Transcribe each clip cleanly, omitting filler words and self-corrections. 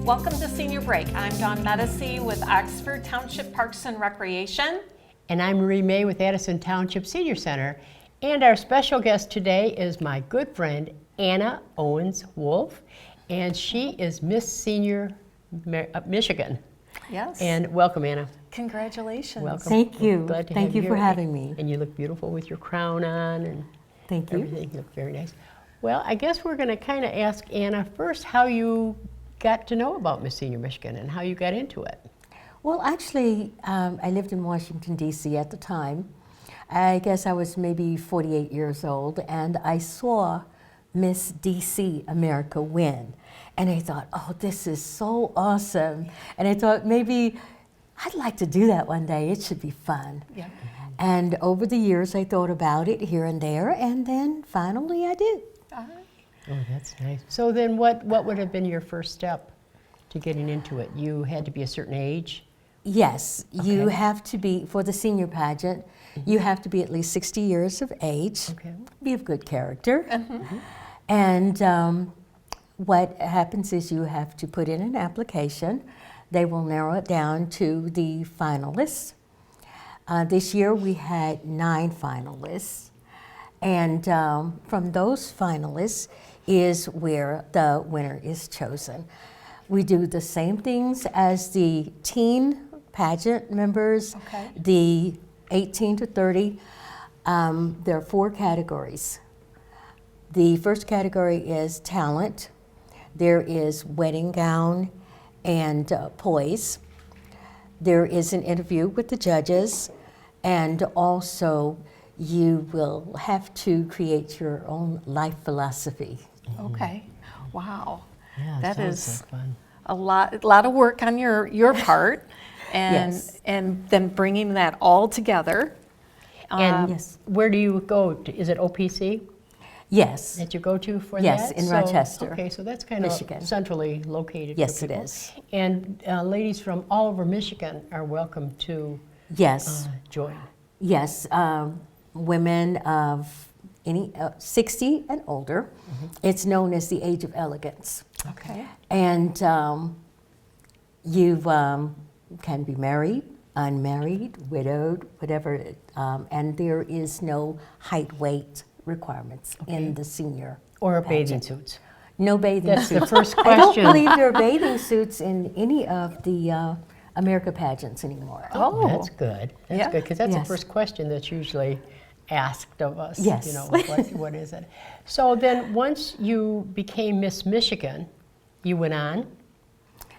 Welcome to Senior Break. I'm Dawn Medici with Oxford Township Parks and Recreation. And I'm Marie May with Addison Township Senior Center. And our special guest today is my good friend, Anna Owens-Wolf. And she is Miss Senior Michigan. Yes. And welcome, Anna. Congratulations. Welcome. Thank you. Glad to Thank have you for here. having me. And you look beautiful with your crown on and Thank you. everything. You look very nice. Well, I guess we're going to kind of ask Anna first how you got to know about Miss Senior Michigan and how you got into it. Well, actually, I lived in Washington, D.C. at the time. I guess I was maybe 48 years old, and I saw Miss D.C. America win. And I thought, oh, this is so awesome. And I thought maybe I'd like to do that one day. It should be fun. Yeah. And over the years, I thought about it here and there, and then finally I did. Oh, that's nice. So then what would have been your first step to getting into it? You had to be a certain age? Yes, you Okay. have to be, for the senior pageant, you have to be at least 60 years of age, Okay. be of good character. And what happens is you have to put in an application. They will narrow it down to the finalists. This year we had 9 finalists. And from those finalists is where the winner is chosen. We do the same things as the teen pageant members, Okay. the 18 to 30. There are 4 categories. The first category is talent. There is wedding gown and poise. There is an interview with the judges, and also you will have to create your own life philosophy. Okay. Wow. Yeah, That sounds is like fun. a lot of work on your part, and Yes. and then bringing that all together. And Yes. where do you go? Is it OPC Yes, that you go to for that? Yes, in Rochester, Okay, so that's kind of Michigan. centrally located. Yes, for it people. is. And ladies from all over Michigan are welcome to yes, join. yes. Women of any 60 and older. It's known as the Age of Elegance. Okay. And you can be married, unmarried, widowed, whatever, and there is no height, weight requirements in the senior Or bathing pageant. suits. No bathing That's suits. the first I don't question. believe there are bathing suits in any of the America pageants anymore. Oh. That's good. That's Yeah. good, because that's the Yes. first question that's usually asked of us. Yes. You know, what is it? So then, once you became Miss Michigan, you went on.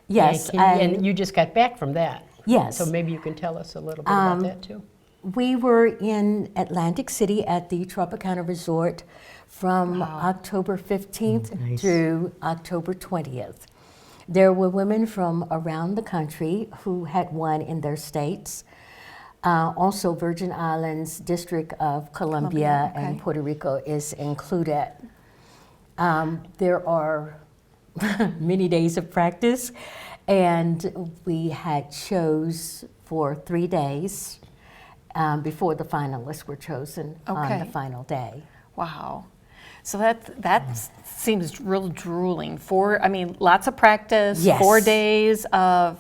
Yes, and you just got back from that. yes. So maybe you can tell us a little bit about that too. We were in Atlantic City at the Tropicana Resort from October 15th Nice. through October 20th. There were women from around the country who had won in their states. Also, Virgin Islands, District of Columbia, okay. and Puerto Rico is included. There are many days of practice, and we had shows for 3 days before the finalists were chosen on Okay. the final day. Wow. So that seems real drooling. Lots of practice, Yes. 4 days of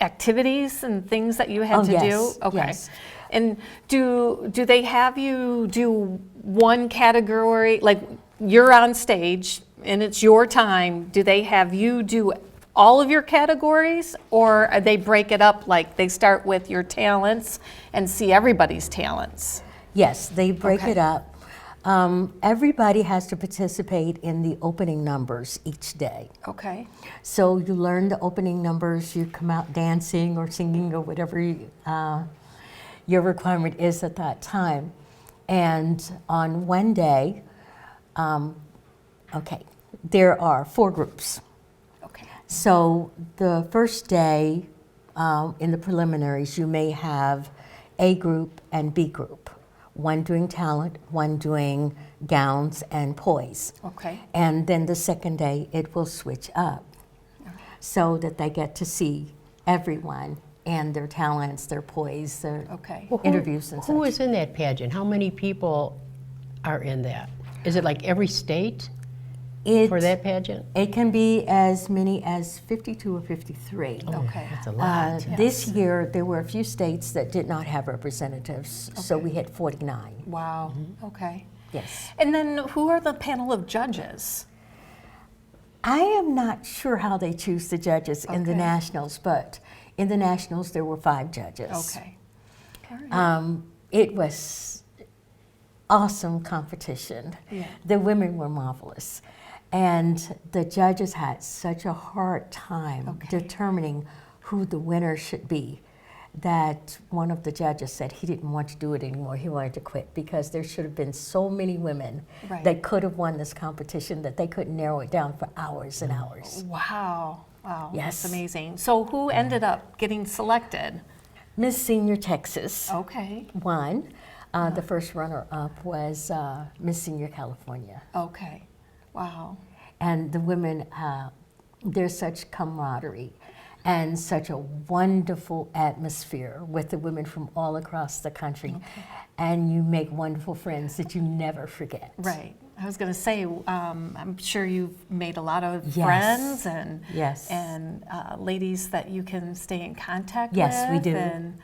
activities and things that you had Oh, to yes, do. Okay. yes. And do they have you do one category, like you're on stage and it's your time? Do they have you do all of your categories, or they break it up like they start with your talents and see everybody's talents? Yes, they break Okay. it up. Everybody has to participate in the opening numbers each day. Okay. So you learn the opening numbers, you come out dancing or singing or whatever your requirement is at that time. And on one day, there are 4 groups. Okay. So the first day, in the preliminaries, you may have A group and B group. One doing talent, one doing gowns and poise. Okay. And then the second day, it will switch up so that they get to see everyone and their talents, their poise, their Okay. Well, interviews and Who such. is in that pageant? How many people are in that? Is it like every state? for that pageant? It can be as many as 52 or 53. Okay. That's a lot. This year, there were a few states that did not have representatives, so we had 49. Wow, okay. Yes. And then who are the panel of judges? I am not sure how they choose the judges in the Okay. nationals, but in the nationals, there were 5 judges. Okay. All right. It was awesome competition. Yeah. The women were marvelous. And the judges had such a hard time Okay. determining who the winner should be that one of the judges said he didn't want to do it anymore. He wanted to quit because there should have been so many women Right. that could have won this competition that they couldn't narrow it down for hours and hours. Wow, wow, Yes. that's amazing. So who ended up getting selected? Miss Senior Texas Okay, won. The first runner-up was Miss Senior California. okay, wow. And the women, there's such camaraderie and such a wonderful atmosphere with the women from all across the country. And you make wonderful friends that you never forget. Right. I was going to say, I'm sure you've made a lot of Yes. friends and Yes. and ladies that you can stay in contact with. Yes, we do. And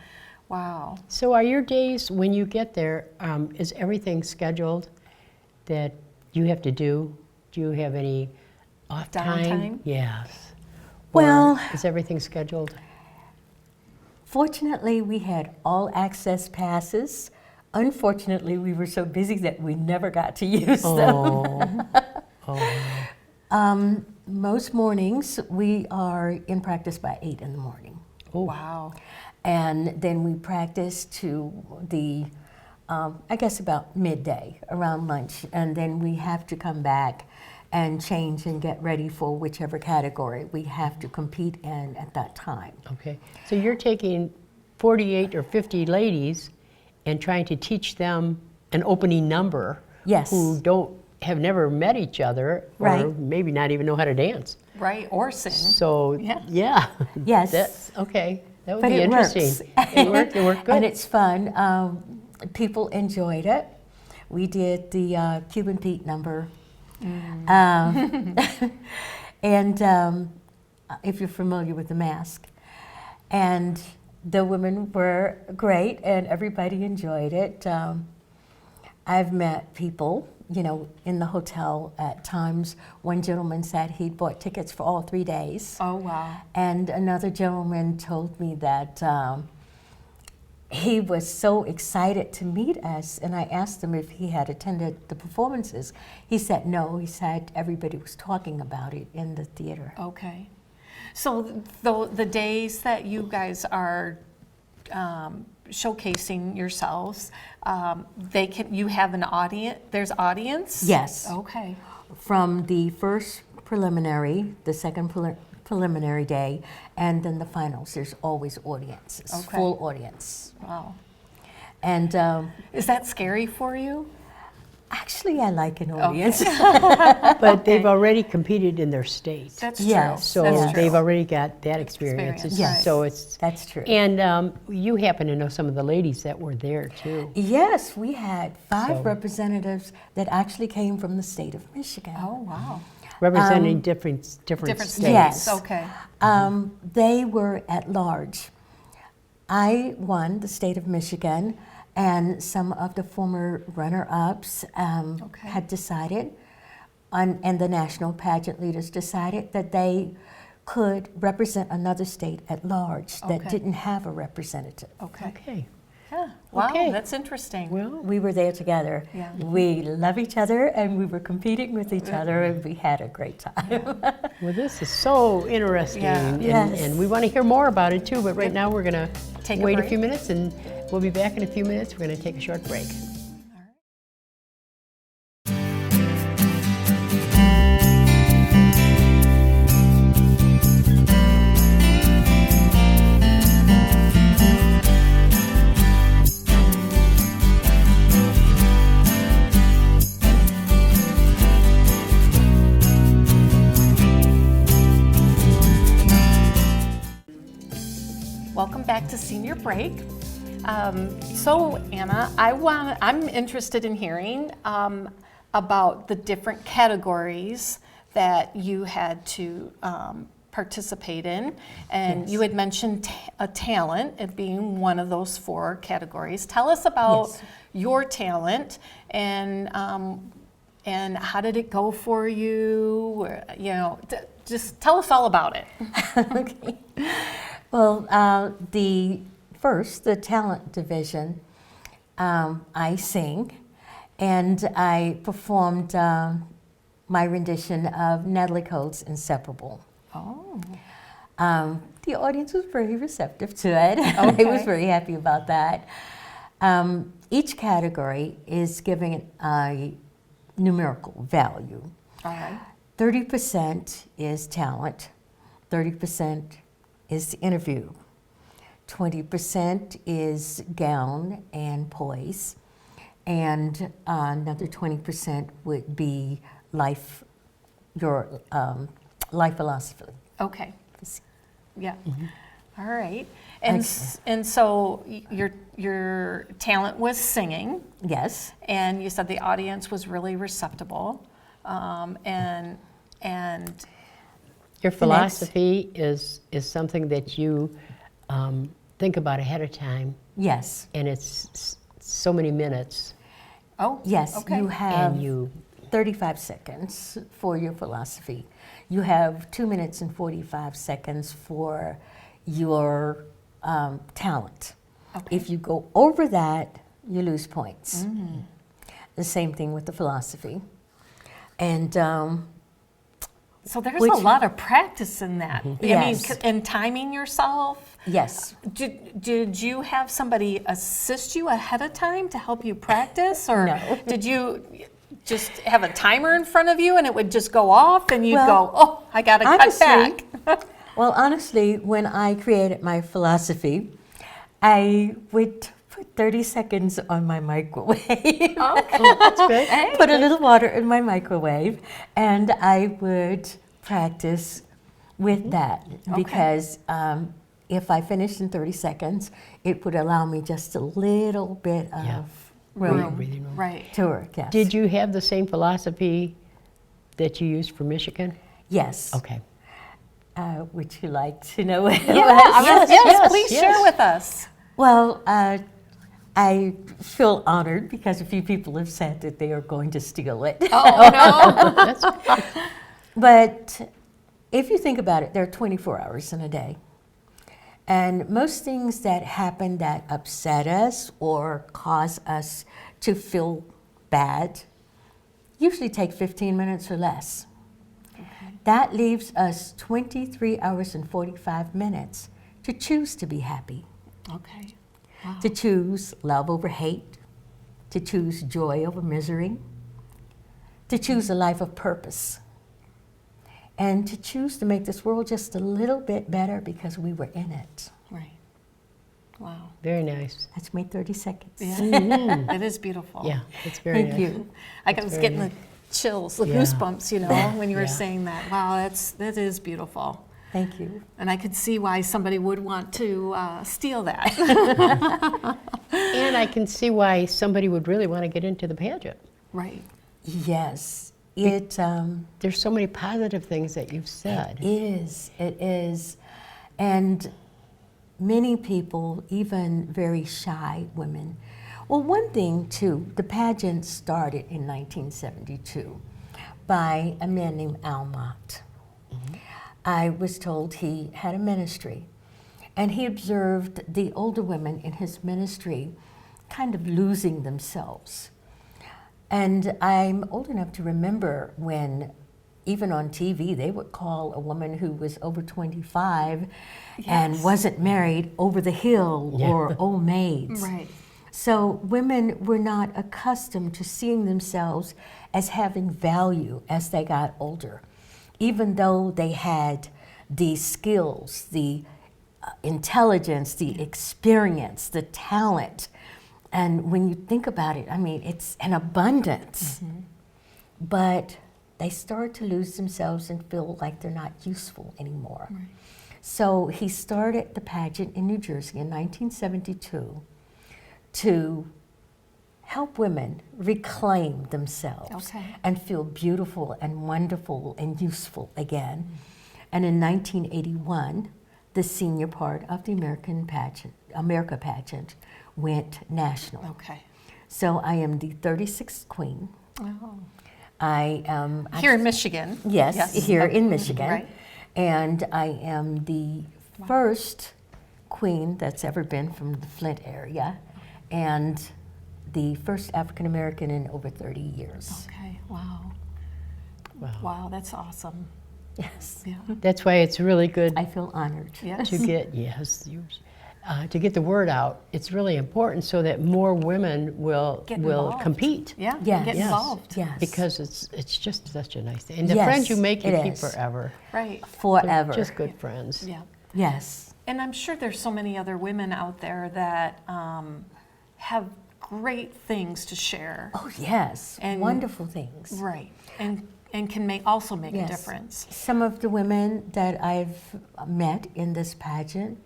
wow. So are your days, when you get there, is everything scheduled that you have to do? Do you have any off time? Downtime? Yes. Well- Or is everything scheduled? Fortunately, we had all access passes. Unfortunately, we were so busy that we never got to use them. Oh, Most mornings, we are in practice by 8 in the morning. Wow. And then we practice to the, I guess about midday, around lunch. And then we have to come back and change and get ready for whichever category we have to compete in at that time. okay. So you're taking 48 or 50 ladies and trying to teach them an opening number Yes. who have never met each other or Right. maybe not even know how to dance. Right. Or sing. So, Yeah. yeah. Yes. That's, okay. That would But be it interesting. works. It worked good. And it's fun. People enjoyed it. We did the Cuban Pete number. And if you're familiar with the mask. And the women were great and everybody enjoyed it. I've met people, you know, in the hotel at times. One gentleman said he'd bought tickets for all 3 days. Oh, wow. And another gentleman told me that he was so excited to meet us, and I asked him if he had attended the performances. He said no. He said everybody was talking about it in the theater. Okay. So the days that you guys are showcasing yourselves, you have an audience, there's audience? Yes. Okay. From the first preliminary, the second preliminary day, and then the finals, there's always audiences, Okay. full audience. Wow. And Is that scary for you? actually, I like an audience. But they've already competed in their state. That's Yes. So That's they've true. already got that experience. Experience, Yes. So it's, That's true. and you happen to know some of the ladies that were there too. Yes, we had 5 So- representatives that actually came from the state of Michigan. Oh, wow. Representing different Different states. states. Yes. Okay. They were at large. I won the state of Michigan, and some of the former runner-ups Okay. had decided, and the national pageant leaders decided that they could represent another state at large that Okay. didn't have a representative. Okay. Okay. Yeah. Wow, Okay. that's interesting. Well, We were there together. Yeah. We love each other, and we were competing with each other, and we had a great time. well, this is so interesting, Yeah. Yes. and we want to hear more about it too. But right now we're going to Take a wait a break. few minutes, and we'll be back in a few minutes. We're going to take a short break. Welcome back to Senior Break. So Anna, I'm interested in hearing about the different categories that you had to participate in, and Yes. you had mentioned a talent as being one of those 4 categories. Tell us about Yes. your talent and how did it go for you? Or, you know, just tell us all about it. Okay. Well, the talent division, I sing, and I performed my rendition of Natalie Cole's Inseparable. Oh, The audience was very receptive to it. I was Okay. very happy about that. Each category is giving a numerical value. all right. 30% is talent, 30% is interview, 20% is gown and poise, and another 20% would be your life philosophy. Okay. Yeah. Mm-hmm. All right. And and so your talent was singing, Yes, and you said the audience was really receptible, and Your next- philosophy is something that you think about ahead of time, yes, and it's so many minutes, oh yes. okay. You have and you 35 seconds for your philosophy. You have 2 minutes and 45 seconds for your talent. Okay. If you go over that, you lose points. The same thing with the philosophy. And So there's Which- a lot of practice in that. I Yes. mean, and timing yourself. yes, Did you have somebody assist you ahead of time to help you practice, or No. did you just have a timer in front of you and it would just go off and you'd Well, go, oh, I got to cut honestly- back? well, honestly, when I created my philosophy, I would put 30 seconds on my microwave. that's good. Put a little water in my microwave, and I would practice with that because if I finished in 30 seconds, it would allow me just a little bit of Yeah. room Breathing room. Right. to work. Yes. Did you have the same philosophy that you used for Michigan? Yes. Okay. Would you like to know what it Yeah, was? yes, please yes. share with us. Well, I feel honored because a few people have said that they are going to steal it. Oh, no. That's, But if you think about it, there are 24 hours in a day. And most things that happen that upset us or cause us to feel bad usually take 15 minutes or less. That leaves us 23 hours and 45 minutes to choose to be happy, Okay. to choose love over hate, to choose joy over misery, to choose a life of purpose, and to choose to make this world just a little bit better because we were in it. Right. Wow. very nice. That's my 30 seconds. Yeah. It is beautiful. Yeah, it's very Thank nice. you. I That's was very getting nice. the chills, the Yeah. goosebumps, you know, when you were Yeah. saying that. Wow, that is beautiful. Thank you. And I could see why somebody would want to steal that. And I can see why somebody would really want to get into the pageant. Right. Yes, it There's so many positive things that you've said. it is. And many people, even very shy women. Well, one thing too, the pageant started in 1972 by a man named Al Mott. I was told he had a ministry, and he observed the older women in his ministry kind of losing themselves. And I'm old enough to remember when, even on TV, they would call a woman who was over 25 and Yes. wasn't married over the hill Yeah. or old maids. Right. So women were not accustomed to seeing themselves as having value as they got older, even though they had the skills, the intelligence, the experience, the talent. And when you think about it, I mean, it's an abundance. But they start to lose themselves and feel like they're not useful anymore. So he started the pageant in New Jersey in 1972 to help women reclaim themselves Okay. and feel beautiful and wonderful and useful again. And in 1981, the senior part of the America pageant went national. Okay. So I am the 36th queen. Oh. I am Here in Michigan. Yes, here Okay. in Michigan. Right. And I am the first queen that's ever been from the Flint area, and the first African American in over 30 years. Okay. Wow. Wow. Wow, that's awesome. Yes, Yeah. That's why it's really good I feel honored. Yes. to get to get the word out. It's really important so that more women will Get involved. compete. Yeah. Yes. Get Yes. involved. Yes, Because it's just such a nice thing. And the Yes, friends you make, you it keep is. forever. Right. They're forever. Just good friends. Yeah. Yes, And I'm sure there's so many other women out there that have great things to share. oh yes, And- wonderful things. Right. And can also make a Yes. difference. Some of the women that I've met in this pageant,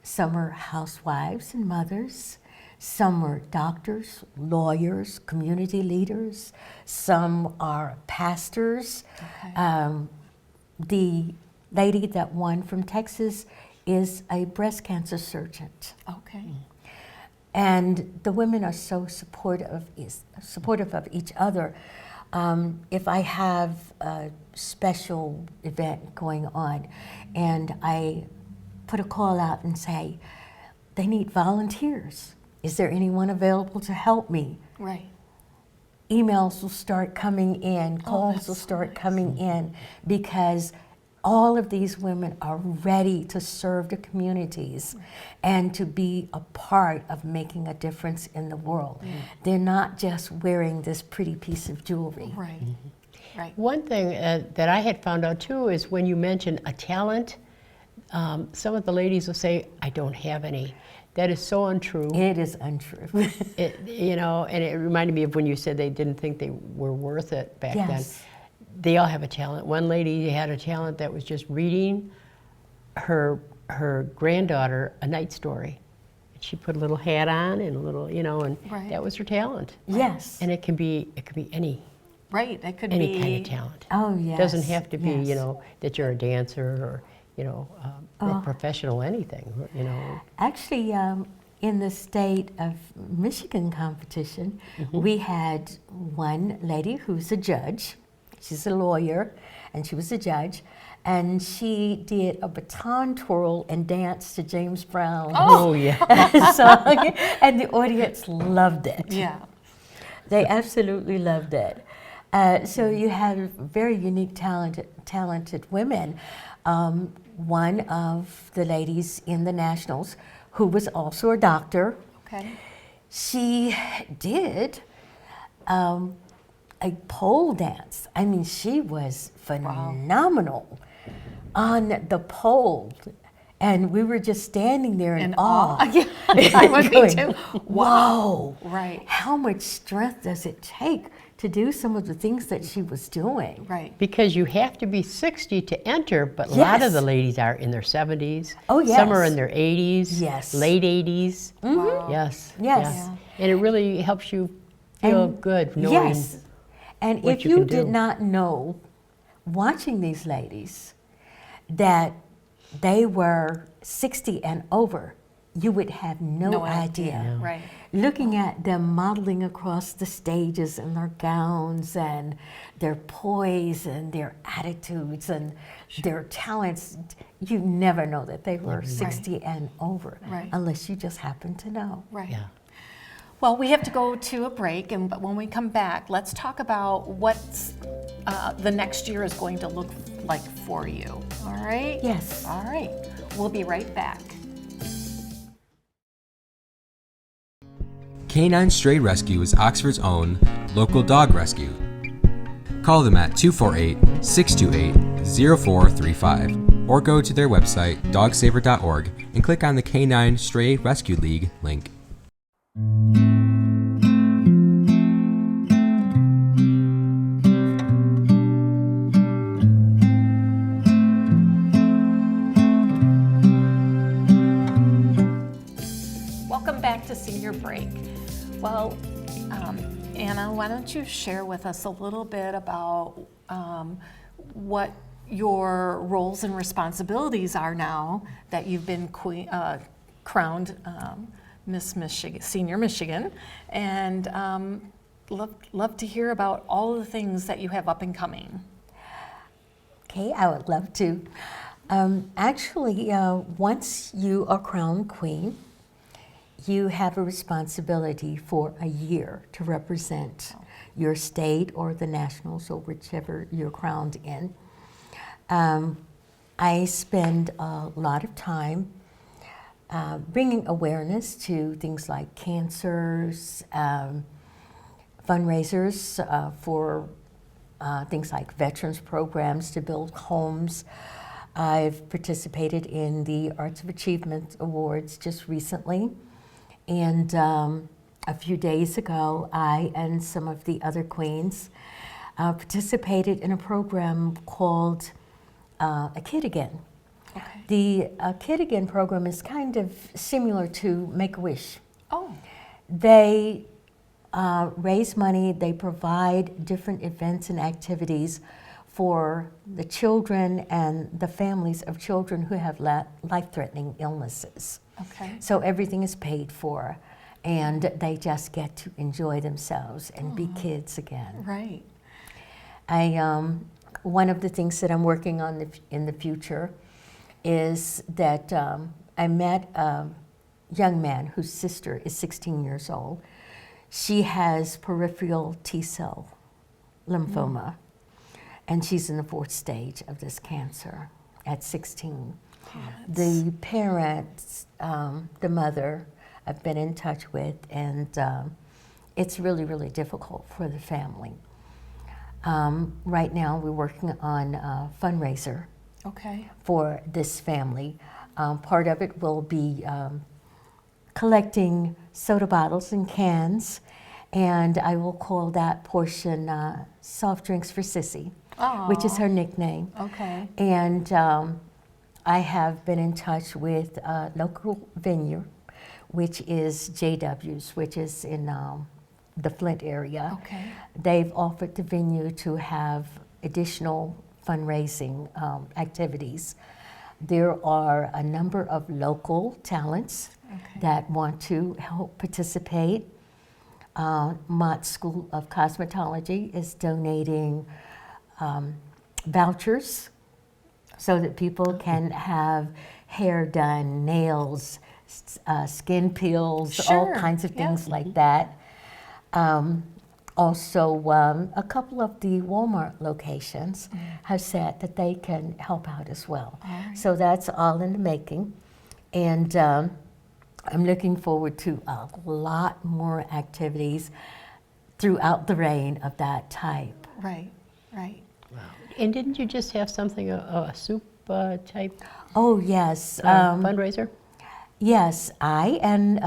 some are housewives and mothers, some are doctors, lawyers, community leaders, some are pastors. Okay. The lady that won from Texas is a breast cancer surgeon. Okay. And the women are so supportive of each other. If I have a special event going on and I put a call out and say, they need volunteers. Is there anyone available to help me? Right. Emails will start coming in, calls that's will so start nice. coming in, because all of these women are ready to serve the communities and to be a part of making a difference in the world. They're not just wearing this pretty piece of jewelry. Right. Right. One thing that I had found out too is when you mention a talent, some of the ladies will say, I don't have any. That is so untrue. It is untrue. And it reminded me of when you said they didn't think they were worth it back then. Yes. They all have a talent. One lady had a talent that was just reading her granddaughter a night story. She put a little hat on and a little, and Right. that was her talent. Yes. And it can be any Right. It could any be kind of talent. Oh, yes. It doesn't have to be, yes. that you're a dancer or, a professional anything, Actually, in the state of Michigan competition, we had one lady who's a judge. She's a lawyer, and she was a judge. And she did a baton twirl and danced to James Brown Oh, yeah. song, and the audience loved it. Yeah. They absolutely loved it. So you have very unique, talented women. One of the ladies in the Nationals, who was also a doctor, Okay. she did a pole dance. I mean, she was phenomenal on the pole. And we were just standing there in awe. Yeah. I would be going, too. Wow. Right. How much strength does it take to do some of the things that she was doing? Right. Because you have to be 60 to enter, but a lot of Yes. the ladies are in their 70s. Oh, Some are yes. in their 80s. Yes. Late 80s. Yes. Yes. yeah. And it really helps you feel And- good knowing. Yes. And what if you you can did do. not know, watching these ladies, that they were 60 and over, you would have no idea. Right. Looking at them modeling across the stages in their gowns and their poise and their attitudes and their talents, you never know that they were 60 and over Right. unless you just happen to know. Right. Yeah. Well, we have to go to a break, but when we come back, let's talk about what the next year is going to look like for you. All right? Yes. All right. We'll be right back. Canine Stray Rescue is Oxford's own local dog rescue. Call them at 248-628-0435 or go to their website dogsaver.org and click on the Canine Stray Rescue League link. Welcome back to Senior Break. Well, Anna, why don't you share with us a little bit about what your roles and responsibilities are now that you've been crowned Miss Michigan, Senior Michigan, and love to hear about all of the things that you have up and coming. Okay, I would love to. Actually, once you are crowned queen, you have a responsibility for a year to represent your state or the nationals or whichever you're crowned in. I spend a lot of time bringing awareness to things like cancers, fundraisers for things like veterans programs to build homes. I've participated in the Arts of Achievement Awards just recently. And a few days ago, I and some of the other queens participated in a program called A Kid Again. Okay. The Kid Again program is kind of similar to Make-A-Wish. Oh, They raise money, they provide different events and activities for the children and the families of children who have life-threatening illnesses. okay. So everything is paid for, and they just get to enjoy themselves and be kids again. Right. One of the things that I'm working on in the future is that I met a young man whose sister is 16 years old. She has peripheral T-cell lymphoma, and she's in the 4th stage of this cancer at 16. The parents, the mother, I've been in touch with, and it's really, really difficult for the family. Right now, we're working on a fundraiser Okay. for this family. Part of it will be collecting soda bottles and cans, and I will call that portion Soft Drinks for Sissy, which is her nickname. Okay. And I have been in touch with a local venue, which is JW's, which is in the Flint area. Okay. They've offered the venue to have additional fundraising activities. There are a number of local talents that want to help participate. Mott School of Cosmetology is donating vouchers so that people can have hair done, nails, skin peels, all Sure, kinds of yeah. things like that. Also, a couple of the Walmart locations have said that they can help out as well. So that's all in the making. And I'm looking forward to a lot more activities throughout the reign of that type. Right. Right. And didn't you just have something, a soup type Oh, yes. fundraiser? Yes, I and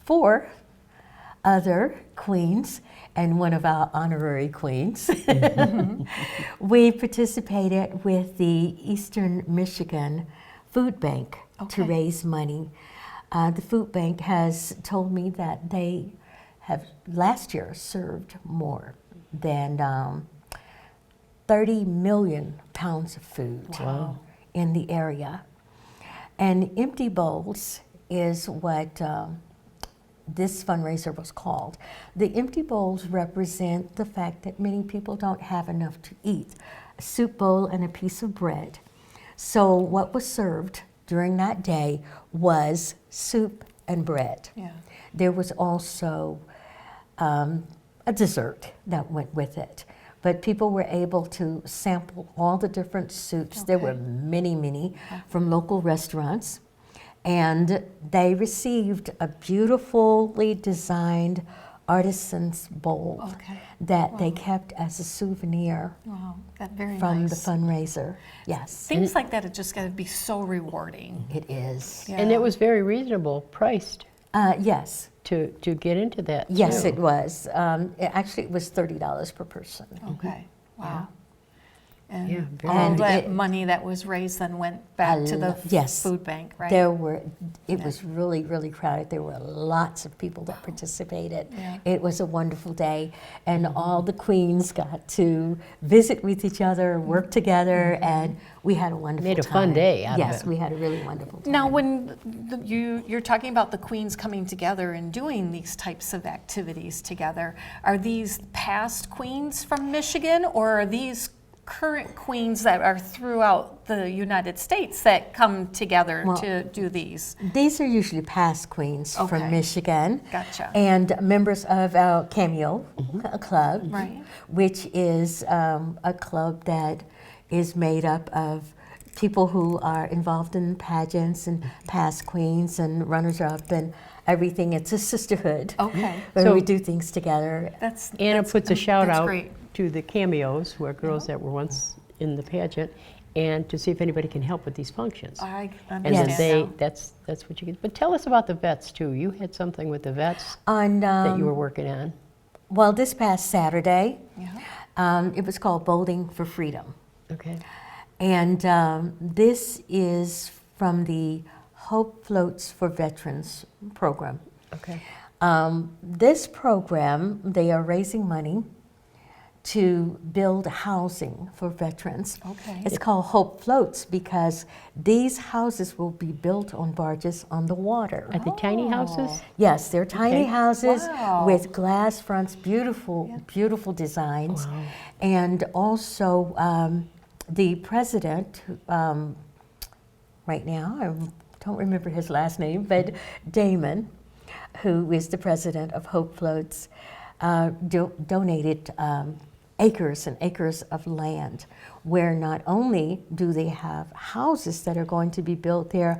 4 other queens and one of our honorary queens, we participated with the Eastern Michigan Food Bank to Okay. raise money. The food bank has told me that they have last year served more than 30 million pounds of food in the area. And Empty Bowls is what this fundraiser was called. The Empty Bowls represent the fact that many people don't have enough to eat. A soup bowl and a piece of bread. So what was served during that day was soup and bread. Yeah. There was also a dessert that went with it. But people were able to sample all the different soups. There were Okay. many, many from local restaurants. And they received a beautifully designed artisan's bowl Okay. that they kept as a souvenir Wow. That's very from nice. the fundraiser. Yes, Things like that, it just got to be so rewarding. it is. Yeah. And it was very reasonable priced Yes, to get into that. yes, too. it was. Actually, it was $30 per person. Okay. Wow. And Yeah, very all nice. that And money that was raised then went back to the yes. food bank, right? It was really, really crowded. There were lots of people that participated. Yeah. It was a wonderful day, and all the queens got to visit with each other, work together, and we had a wonderful Made a time. fun day out of Yes, it. we had a really wonderful time. Now, when you're talking about the queens coming together and doing these types of activities together, are these past queens from Michigan, or are these current queens that are throughout the United States that come together Well, to do these? These are usually past queens Okay. from Michigan. Gotcha. And members of our Cameo Club, Right. which is a club that is made up of people who are involved in pageants and past queens and runners-up and everything. It's a sisterhood Okay. where So- we do things together. Anna puts a shout that's out great. to the cameos, who are girls that were once in the pageant, and to see if anybody can help with these functions. I And understand then now. that's what you get. But tell us about the vets too. You had something with the vets On that you were working on. well, this past Saturday, Yeah. it was called Bowling for Freedom. Okay. And this is from the Hope Floats for Veterans program. Okay. This program, they are raising money to build housing for veterans. Okay. It's called Hope Floats because these houses will be built on barges on the water. Are they tiny houses? Yes, they're tiny Okay. houses Wow. with glass fronts, beautiful, beautiful designs. Wow. And also, the president, right now, I don't remember his last name, but Damon, who is the president of Hope Floats, donated acres and acres of land where not only do they have houses that are going to be built there,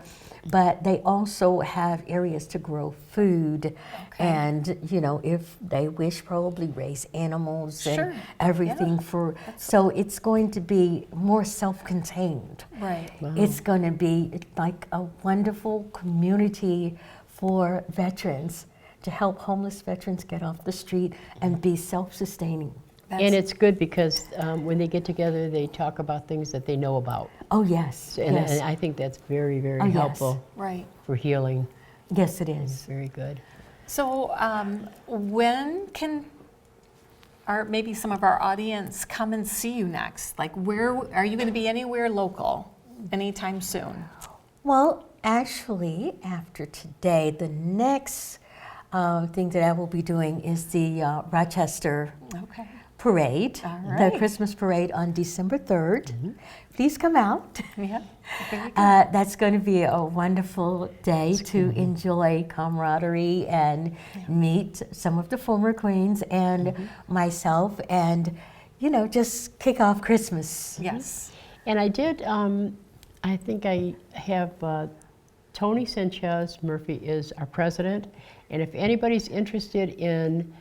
but they also have areas to grow food and, you know, if they wish, probably raise animals Sure. and everything for, so it's going to be more self-contained. Right. It's going to be like a wonderful community for veterans to help homeless veterans get off the street and be self-sustaining. And it's good because when they get together, they talk about things that they know about. Oh, yes, And, yes. and I think that's very, very Oh, yes. helpful Right. for healing. Yes, it is. Very good. So when can maybe some of our audience come and see you next? Like, where are you going to be? Anywhere local anytime soon? Well, actually, after today, the next thing that I will be doing is the Rochester Okay. Parade, All the right. Christmas Parade on December 3rd. Please come out. Yeah. Very good. That's going to be a wonderful day to enjoy camaraderie and meet some of the former queens and myself and, you know, just kick off Christmas. Yes. And I did, I think I have Tony Sanchez Murphy is our president. And if anybody's interested in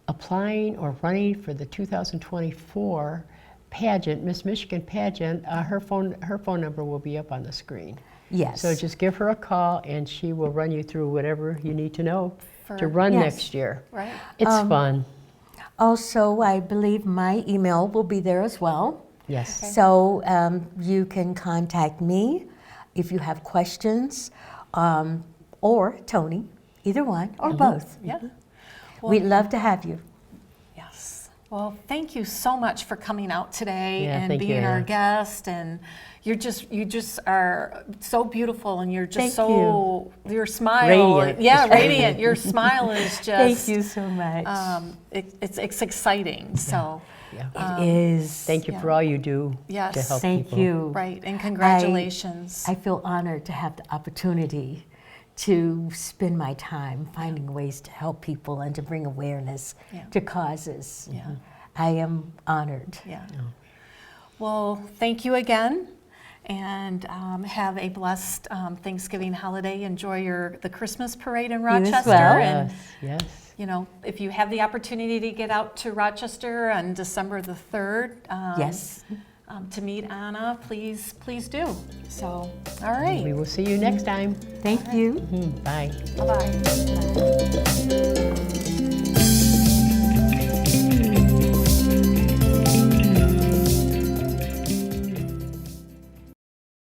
applying or running for the 2024 pageant, Miss Michigan pageant, her phone number will be up on the screen. Yes. So just give her a call and she will run you through whatever you need to know to For- run Yes. next year. Right. It's fun. Also, I believe my email will be there as well. Yes. So you can contact me if you have questions, or Tony, either one, or both. Yeah. We'd love to have you. Yes. Well, thank you so much for coming out today Yeah, and thank you, being our Anna. guest. And you just are so beautiful, and you're just Thank your smile. Radiant. Yeah, Just radiant. Your smile is just. Thank you so much. It's exciting. So. Yeah. It is. Thank you yeah. for all you do Yes. to help Thank people. you. Right. And congratulations. I feel honored to have the opportunity to spend my time finding ways to help people and to bring awareness Yeah. to causes. Yeah. I am honored. Yeah. Well, thank you again, and have a blessed Thanksgiving holiday. Enjoy the Christmas parade in You as Rochester, well. and Yes, yes. you know, if you have the opportunity to get out to Rochester on December the 3rd, Yes. to meet Anna, please do. So, all right, We will see you next time. Thank you. Bye. bye bye.